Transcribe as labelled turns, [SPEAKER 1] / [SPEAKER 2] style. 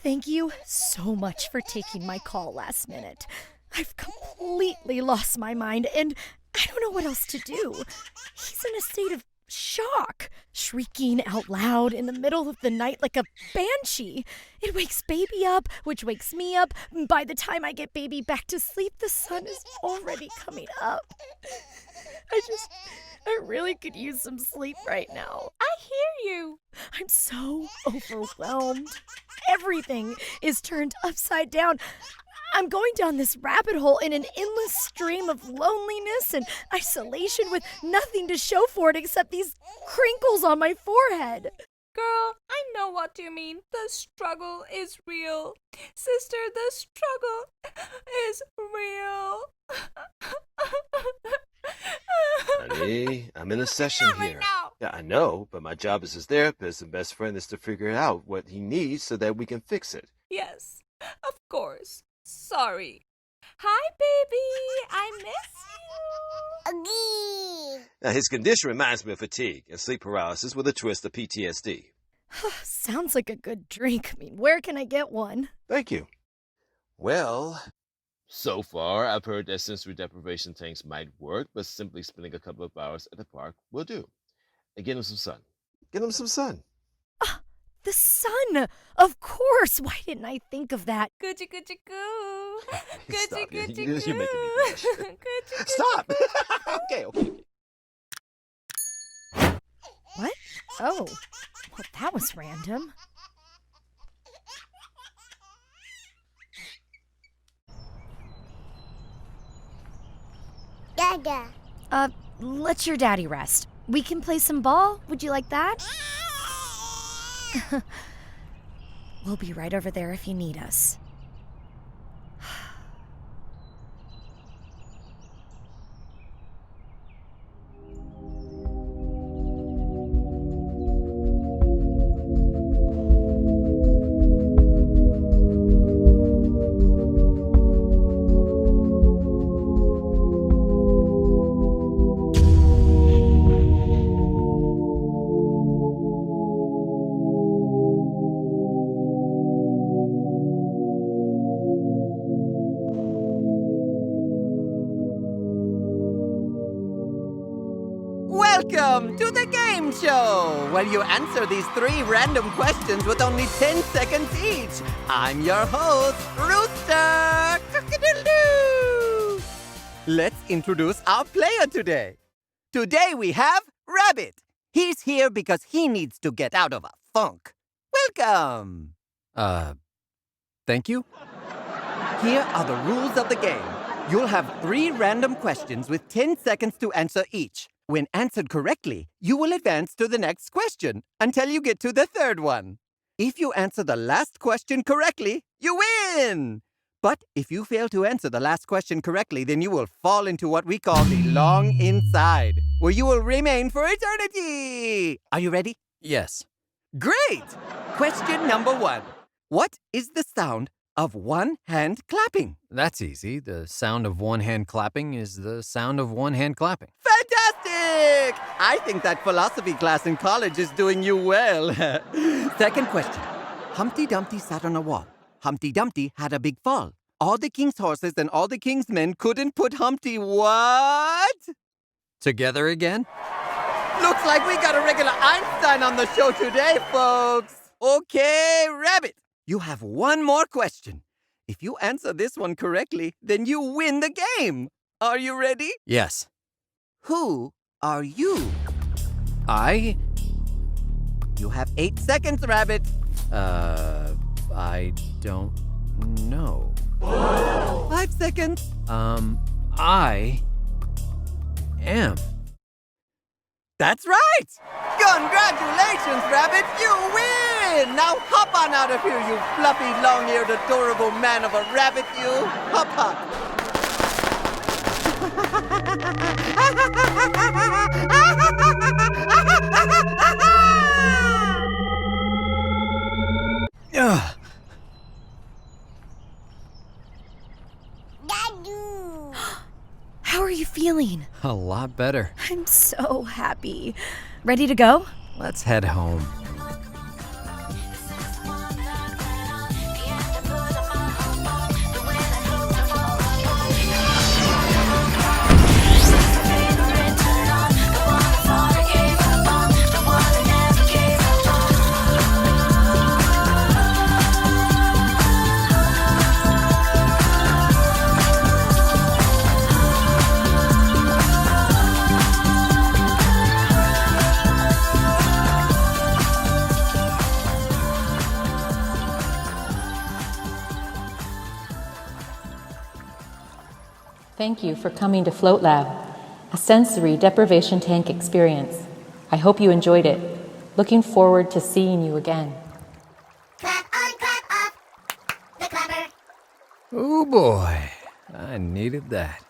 [SPEAKER 1] Thank you so much for taking my call last minute. I've completely lost my mind, and I don't know what else to do. He's in a state of shock, shrieking out loud in the middle of the night like a banshee. It wakes baby up, which wakes me up. By the time I get baby back to sleep, the sun is already coming up. I really could use some sleep right now.
[SPEAKER 2] I hear you.
[SPEAKER 1] I'm so overwhelmed. Everything is turned upside down. I'm going down this rabbit hole in an endless stream of loneliness and isolation with nothing to show for it except these crinkles on my forehead.
[SPEAKER 2] Girl, I know what you mean. The struggle is real. Sister, the struggle is real.
[SPEAKER 3] Honey, I'm in a session
[SPEAKER 2] Not
[SPEAKER 3] here.
[SPEAKER 2] right now.
[SPEAKER 3] Yeah, I know, but my job as his therapist and best friend is to figure out what he needs so that we can fix it.
[SPEAKER 2] Yes, of course. Sorry. Hi, baby. I miss you.
[SPEAKER 3] Now, his condition reminds me of fatigue and sleep paralysis with a twist of PTSD.
[SPEAKER 1] Sounds like a good drink. Where can I get one?
[SPEAKER 3] Thank you. Well, so far, I've heard that sensory deprivation tanks might work, but simply spending a couple of hours at the park will do. And get him some sun. Get him some sun.
[SPEAKER 1] The sun! Of course! Why didn't I think of that?
[SPEAKER 2] Coochie coochie coo.
[SPEAKER 3] Stop.
[SPEAKER 2] Coochie coochie
[SPEAKER 3] You're making me
[SPEAKER 2] coo.
[SPEAKER 3] blush.
[SPEAKER 2] Coochie
[SPEAKER 3] Stop! Okay.
[SPEAKER 1] What? Oh, well, that was random.
[SPEAKER 4] Dada.
[SPEAKER 1] Let your daddy rest. We can play some ball. Would you like that? We'll be right over there if you need us.
[SPEAKER 5] Welcome to the game show, where you answer these 3 random questions with only 10 seconds each. I'm your host, Rooster. Cock-a-doodle-doo. Let's introduce our player today. Today we have Rabbit. He's here because he needs to get out of a funk. Welcome.
[SPEAKER 6] Thank you?
[SPEAKER 5] Here are the rules of the game. You'll have 3 random questions with 10 seconds to answer each. When answered correctly, you will advance to the next question until you get to the 3rd one. If you answer the last question correctly, you win! But if you fail to answer the last question correctly, then you will fall into what we call the long inside, where you will remain for eternity. Are you ready?
[SPEAKER 6] Yes.
[SPEAKER 5] Great! Question number 1. What is the sound of one hand clapping?
[SPEAKER 6] That's easy. The sound of one hand clapping is the sound of one hand clapping.
[SPEAKER 5] Fantastic! I think that philosophy class in college is doing you well. Second question. Humpty Dumpty sat on a wall. Humpty Dumpty had a big fall. All the king's horses and all the king's men couldn't put Humpty what?
[SPEAKER 6] Together again?
[SPEAKER 5] Looks like we got a regular Einstein on the show today, folks. Okay, Rabbit. You have one more question. If you answer this one correctly, then you win the game. Are you ready?
[SPEAKER 6] Yes.
[SPEAKER 5] Who are you?
[SPEAKER 6] I?
[SPEAKER 5] You have 8 seconds, Rabbit.
[SPEAKER 6] I don't know.
[SPEAKER 5] 5 seconds.
[SPEAKER 6] I am.
[SPEAKER 5] That's right! Congratulations, Rabbit! You win! Now hop on out of here, you fluffy, long-eared, adorable man of a rabbit, you! Hop, hop!
[SPEAKER 6] Ugh.
[SPEAKER 4] Dadu.
[SPEAKER 1] How are you feeling?
[SPEAKER 6] A lot better.
[SPEAKER 1] I'm so happy. Ready to go?
[SPEAKER 6] Let's head home.
[SPEAKER 4] Thank you for coming to Float Lab, a sensory deprivation tank experience. I hope you enjoyed it. Looking forward to seeing you again.
[SPEAKER 7] Clap on, clap off. The clapper.
[SPEAKER 6] Oh boy, I needed that.